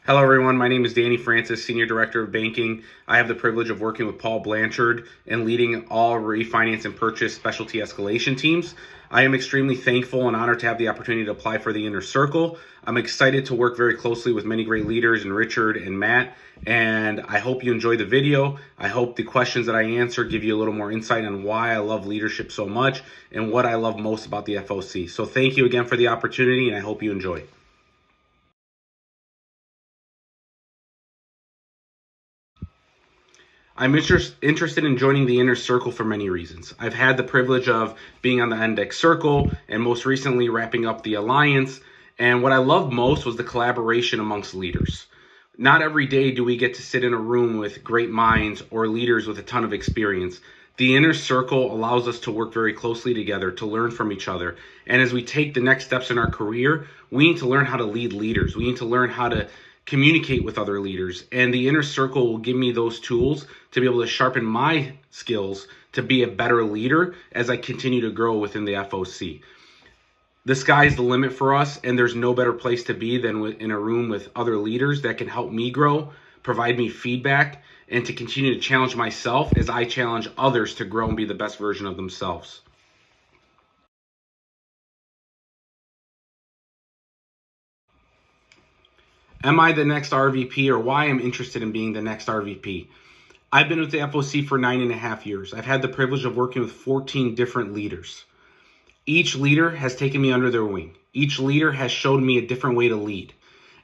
Hello, everyone. My name is Danny Francis, Senior Director of Banking. I have the privilege of working with Paul Blanchard and leading all refinance and purchase specialty escalation teams. I am extremely thankful and honored to have the opportunity to apply for the Inner Circle. I'm excited to work very closely with many great leaders in Richard and Matt, and I hope you enjoy the video. I hope the questions that I answer give you a little more insight on why I love leadership so much and what I love most about the FOC. So thank you again for the opportunity, and I hope you enjoy. I'm interested in joining the Inner Circle for many reasons. I've had the privilege of being on the Index Circle and most recently wrapping up the Alliance. And what I loved most was the collaboration amongst leaders. Not every day do we get to sit in a room with great minds or leaders with a ton of experience. The Inner Circle allows us to work very closely together, to learn from each other. And as we take the next steps in our career, we need to learn how to lead leaders. We need to learn how to communicate with other leaders. And the Inner Circle will give me those tools to be able to sharpen my skills to be a better leader as I continue to grow within the FOC. The sky's the limit for us, and there's no better place to be than in a room with other leaders that can help me grow, provide me feedback, and to continue to challenge myself as I challenge others to grow and be the best version of themselves. Am I the next RVP, or why I'm interested in being the next RVP? I've been with the FOC for 9.5 years. I've had the privilege of working with 14 different leaders. Each leader has taken me under their wing. Each leader has showed me a different way to lead.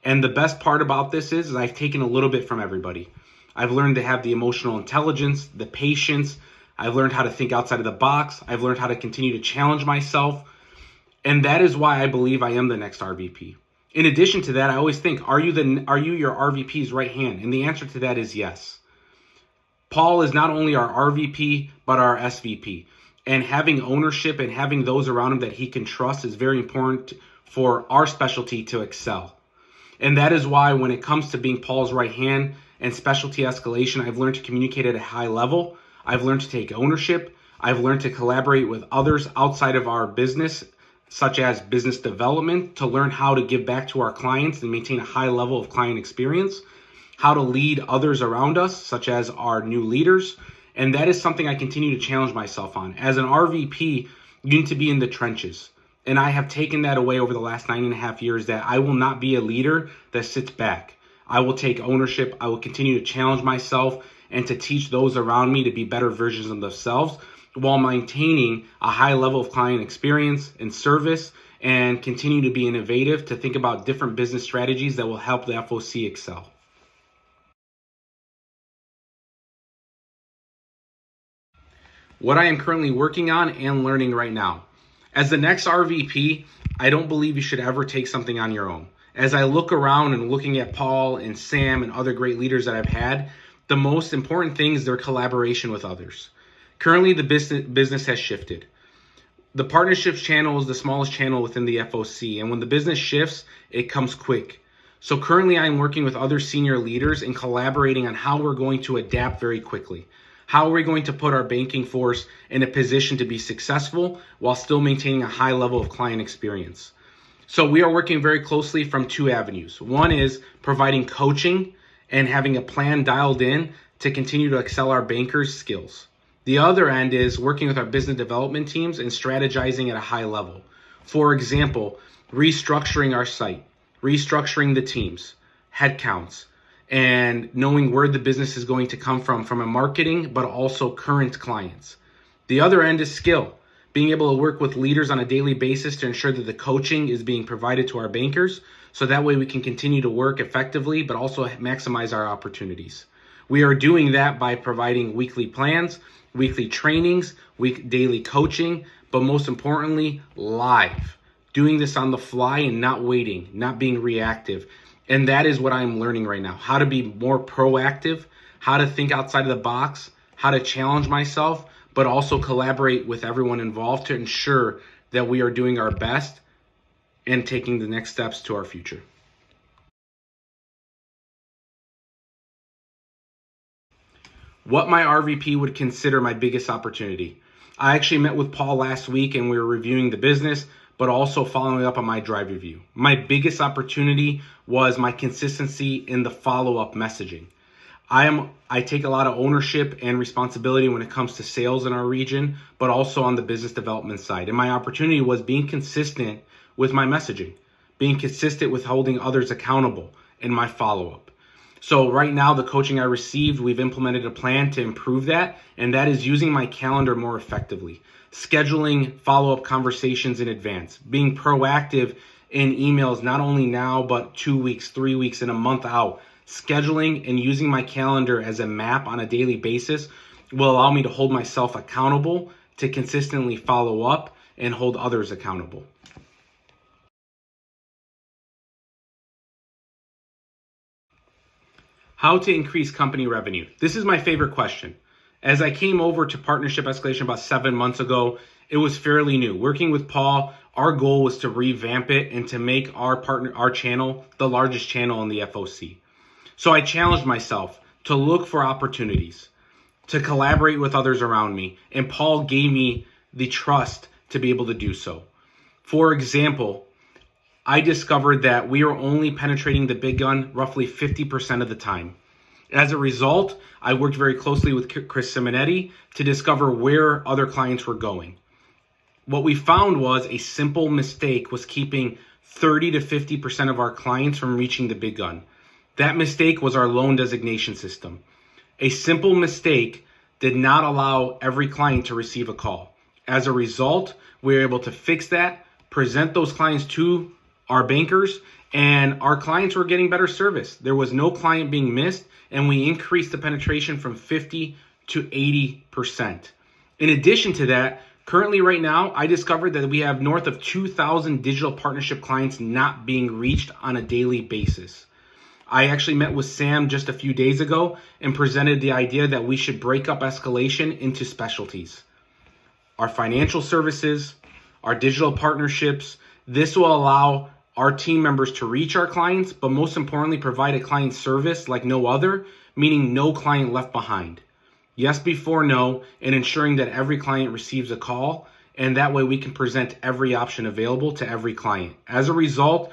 And the best part about this is I've taken a little bit from everybody. I've learned to have the emotional intelligence, the patience. I've learned how to think outside of the box. I've learned how to continue to challenge myself. And that is why I believe I am the next RVP. In addition to that, I always think, are you your RVP's right hand? And the answer to that is yes. Paul is not only our RVP, but our SVP. And having ownership and having those around him that he can trust is very important for our specialty to excel. And that is why when it comes to being Paul's right hand and specialty escalation, I've learned to communicate at a high level. I've learned to take ownership. I've learned to collaborate with others outside of our business, such as business development, to learn how to give back to our clients and maintain a high level of client experience, how to lead others around us, such as our new leaders. And that is something I continue to challenge myself on. As an RVP, you need to be in the trenches. And I have taken that away over the last 9.5 years, that I will not be a leader that sits back. I will take ownership. I will continue to challenge myself and to teach those around me to be better versions of themselves, while maintaining a high level of client experience and service, and continue to be innovative to think about different business strategies that will help the FOC excel. What I am currently working on and learning right now. As the next RVP, I don't believe you should ever take something on your own. As I look around and looking at Paul and Sam and other great leaders that I've had, the most important thing is their collaboration with others. Currently, the business has shifted. The partnerships channel is the smallest channel within the FOC, and when the business shifts, it comes quick. So currently, I'm working with other senior leaders and collaborating on how we're going to adapt very quickly. How are we going to put our banking force in a position to be successful while still maintaining a high level of client experience? So we are working very closely from two avenues. One is providing coaching and having a plan dialed in to continue to excel our bankers' skills. The other end is working with our business development teams and strategizing at a high level. For example, restructuring our site, restructuring the teams, headcounts, and knowing where the business is going to come from a marketing, but also current clients. The other end is skill, being able to work with leaders on a daily basis to ensure that the coaching is being provided to our bankers, so that way we can continue to work effectively, but also maximize our opportunities. We are doing that by providing weekly plans, weekly trainings, daily coaching, but most importantly, live. Doing this on the fly and not waiting, not being reactive. And that is what I'm learning right now. How to be more proactive, how to think outside of the box, how to challenge myself, but also collaborate with everyone involved to ensure that we are doing our best and taking the next steps to our future. What my RVP would consider my biggest opportunity. I actually met with Paul last week and we were reviewing the business. but also following up on my drive review. My biggest opportunity was my consistency in the follow-up messaging. I take a lot of ownership and responsibility when it comes to sales in our region, but also on the business development side. And my opportunity was being consistent with my messaging, being consistent with holding others accountable in my follow-up. So right now, the coaching I received, we've implemented a plan to improve that, and that is using my calendar more effectively, scheduling follow-up conversations in advance, being proactive in emails, not only now, but 2 weeks, 3 weeks, and a month out. Scheduling and using my calendar as a map on a daily basis will allow me to hold myself accountable, to consistently follow up and hold others accountable. How to increase company revenue. This is my favorite question. As I came over to Partnership Escalation about 7 months ago, it was fairly new. Working with Paul, our goal was to revamp it and to make our channel the largest channel in the FOC. So I challenged myself to look for opportunities, to collaborate with others around me, and Paul gave me the trust to be able to do so. For example, I discovered that we are only penetrating the big gun roughly 50% of the time. As a result, I worked very closely with Chris Simonetti to discover where other clients were going. What we found was a simple mistake was keeping 30 to 50% of our clients from reaching the big gun. That mistake was our loan designation system. A simple mistake did not allow every client to receive a call. As a result, we were able to fix that, present those clients to our bankers, and our clients were getting better service. There was no client being missed, and we increased the penetration from 50 to 80%. In addition to that, currently right now, I discovered that we have north of 2,000 digital partnership clients not being reached on a daily basis. I actually met with Sam just a few days ago and presented the idea that we should break up escalation into specialties. Our financial services, our digital partnerships. This will allow our team members to reach our clients, but most importantly, provide a client service like no other, meaning no client left behind. Yes before no, and ensuring that every client receives a call, and that way we can present every option available to every client. As a result,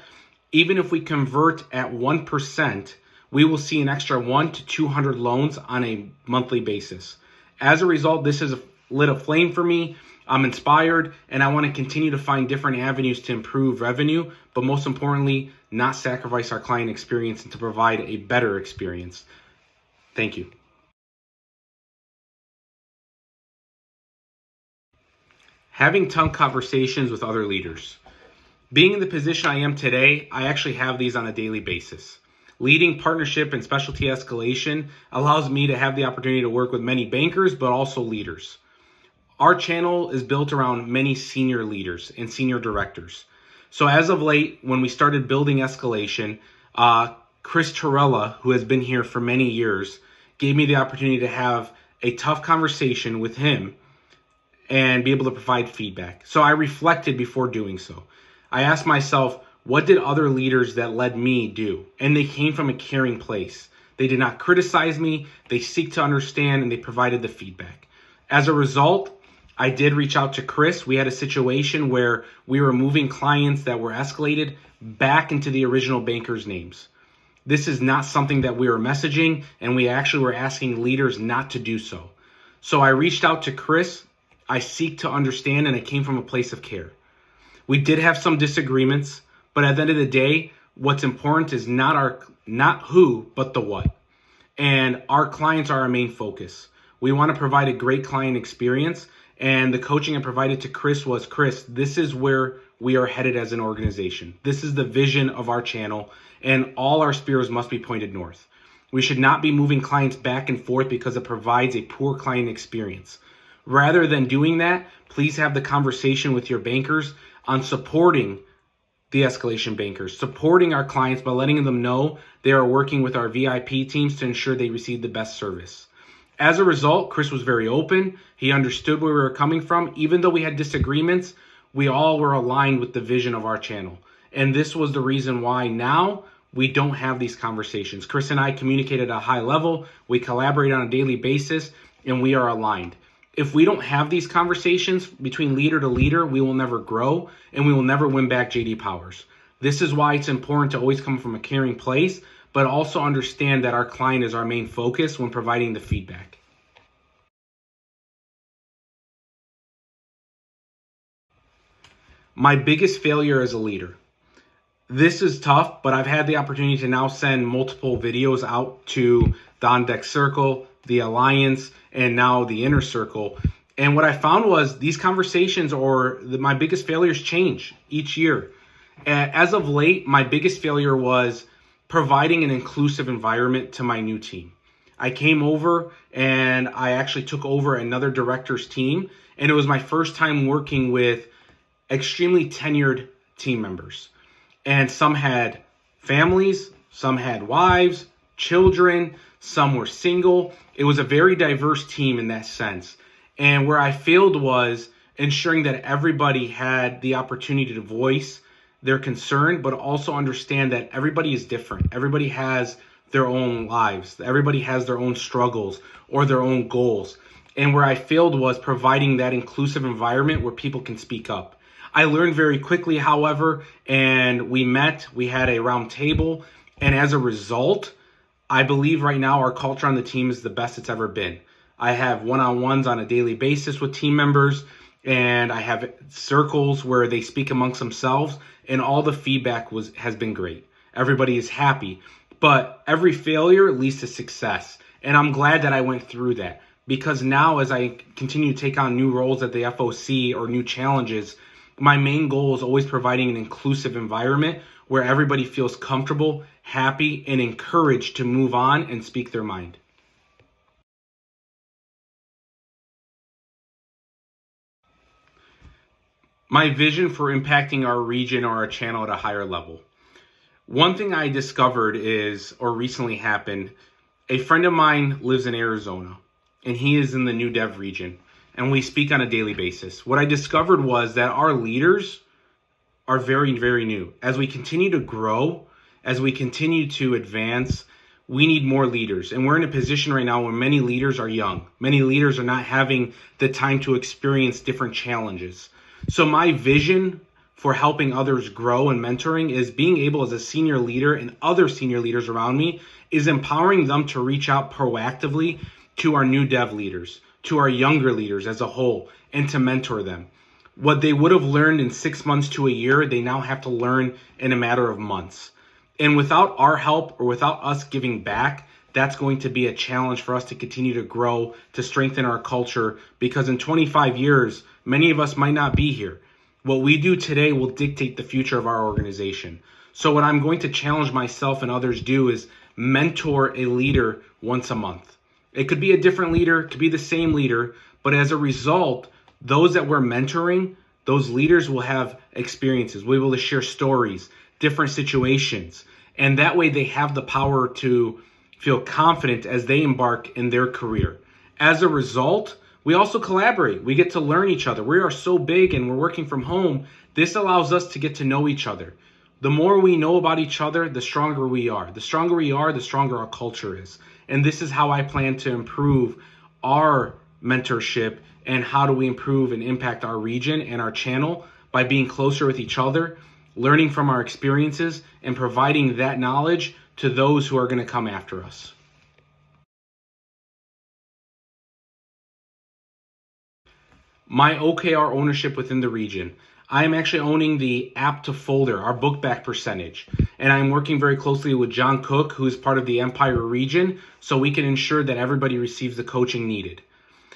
even if we convert at 1%, we will see an extra 1 to 200 loans on a monthly basis. As a result, this has lit a flame for me. I'm inspired, and I want to continue to find different avenues to improve revenue, but most importantly, not sacrifice our client experience and to provide a better experience. Thank you. Having tough conversations with other leaders. Being in the position I am today, I actually have these on a daily basis. Leading partnership and specialty escalation allows me to have the opportunity to work with many bankers, but also leaders. Our channel is built around many senior leaders and senior directors. So as of late, when we started building escalation, Chris Torella, who has been here for many years, gave me the opportunity to have a tough conversation with him and be able to provide feedback. So I reflected before doing so. I asked myself, what did other leaders that led me do? And they came from a caring place. They did not criticize me. They seek to understand, and they provided the feedback. As a result, I did reach out to Chris. We had a situation where we were moving clients that were escalated back into the original bankers' names. This is not something that we were messaging, and we actually were asking leaders not to do so. So I reached out to Chris. I seek to understand, and it came from a place of care. We did have some disagreements, but at the end of the day, what's important is not who, but the what. And our clients are our main focus. We want to provide a great client experience, and the coaching I provided to Chris was, Chris, this is where we are headed as an organization. This is the vision of our channel, and all our spears must be pointed north. We should not be moving clients back and forth because it provides a poor client experience. Rather than doing that, please have the conversation with your bankers on supporting the escalation bankers, supporting our clients by letting them know they are working with our VIP teams to ensure they receive the best service. As a result, Chris was very open. He understood where we were coming from. Even though we had disagreements, we all were aligned with the vision of our channel. And this was the reason why now we don't have these conversations. Chris and I communicate at a high level. We collaborate on a daily basis, and we are aligned. If we don't have these conversations between leader to leader, we will never grow and we will never win back JD Powers. This is why it's important to always come from a caring place, but also understand that our client is our main focus when providing the feedback. My biggest failure as a leader. This is tough, but I've had the opportunity to now send multiple videos out to the On Deck Circle, the Alliance, and now the Inner Circle. And what I found was these conversations my biggest failures change each year. As of late, my biggest failure was providing an inclusive environment to my new team. I came over and I actually took over another director's team, and it was my first time working with extremely tenured team members. And some had families, some had wives, children, some were single. It was a very diverse team in that sense. And where I failed was ensuring that everybody had the opportunity to voice their concern, but also understand that everybody is different. Everybody has their own lives. Everybody has their own struggles or their own goals. And where I failed was providing that inclusive environment where people can speak up. I learned very quickly, however, and we had a round table, and as a result, I believe right now our culture on the team is the best it's ever been. I have one-on-ones on a daily basis with team members, and I have circles where they speak amongst themselves, and all the feedback has been great. Everybody is happy, but every failure leads to success, and I'm glad that I went through that, because now as I continue to take on new roles at the FOC or new challenges, my main goal is always providing an inclusive environment where everybody feels comfortable, happy, and encouraged to move on and speak their mind. My vision for impacting our region or our channel at a higher level. One thing I discovered recently happened, a friend of mine lives in Arizona, and he is in the New Dev region. And we speak on a daily basis. What I discovered was that our leaders are very, very new. As we continue to grow, as we continue to advance, we need more leaders. And we're in a position right now where many leaders are young. Many leaders are not having the time to experience different challenges. So my vision for helping others grow and mentoring is being able as a senior leader and other senior leaders around me is empowering them to reach out proactively to our new dev leaders, to our younger leaders as a whole, and to mentor them. What they would have learned in 6 months to a year, they now have to learn in a matter of months. And without our help or without us giving back, that's going to be a challenge for us to continue to grow, to strengthen our culture, because in 25 years, many of us might not be here. What we do today will dictate the future of our organization. So what I'm going to challenge myself and others do is mentor a leader once a month. It could be a different leader, it could be the same leader, but as a result, those that we're mentoring, those leaders will have experiences. We'll be able to share stories, different situations, and that way they have the power to feel confident as they embark in their career. As a result, we also collaborate. We get to learn each other. We are so big and we're working from home. This allows us to get to know each other. The more we know about each other, the stronger we are. The stronger we are, the stronger our culture is. And this is how I plan to improve our mentorship and how do we improve and impact our region and our channel by being closer with each other, learning from our experiences, and providing that knowledge to those who are going to come after us. My OKR ownership within the region. I am actually owning the app to folder, our book back percentage. And I'm working very closely with John Cook, who is part of the Empire region, so we can ensure that everybody receives the coaching needed.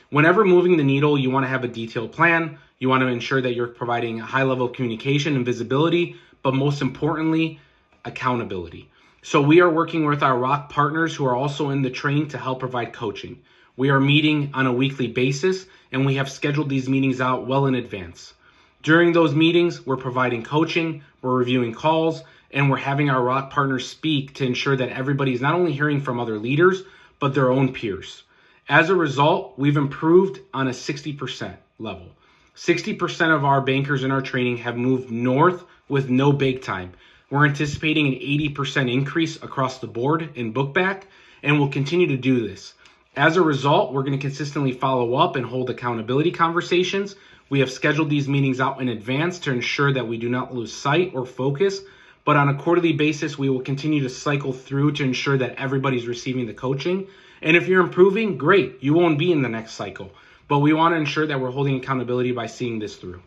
Whenever moving the needle, you want to have a detailed plan. You want to ensure that you're providing high level of communication and visibility, but most importantly, accountability. So we are working with our ROC partners who are also in the train to help provide coaching. We are meeting on a weekly basis, and we have scheduled these meetings out well in advance. During those meetings, we're providing coaching, we're reviewing calls, and we're having our ROC partners speak to ensure that everybody is not only hearing from other leaders, but their own peers. As a result, we've improved on a 60% level. 60% of our bankers in our training have moved north with no bake time. We're anticipating an 80% increase across the board in book back, and we'll continue to do this. As a result, we're going to consistently follow up and hold accountability conversations. We have scheduled these meetings out in advance to ensure that we do not lose sight or focus. But on a quarterly basis, we will continue to cycle through to ensure that everybody's receiving the coaching. And if you're improving, great, you won't be in the next cycle. But we want to ensure that we're holding accountability by seeing this through.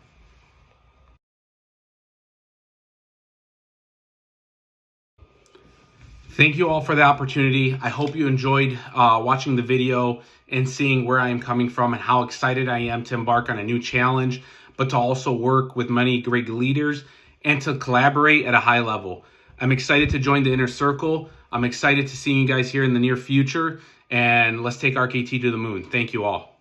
Thank you all for the opportunity. I hope you enjoyed watching the video and seeing where I am coming from and how excited I am to embark on a new challenge, but to also work with many great leaders and to collaborate at a high level. I'm excited to join the inner circle. I'm excited to see you guys here in the near future, and let's take RKT to the moon. Thank you all.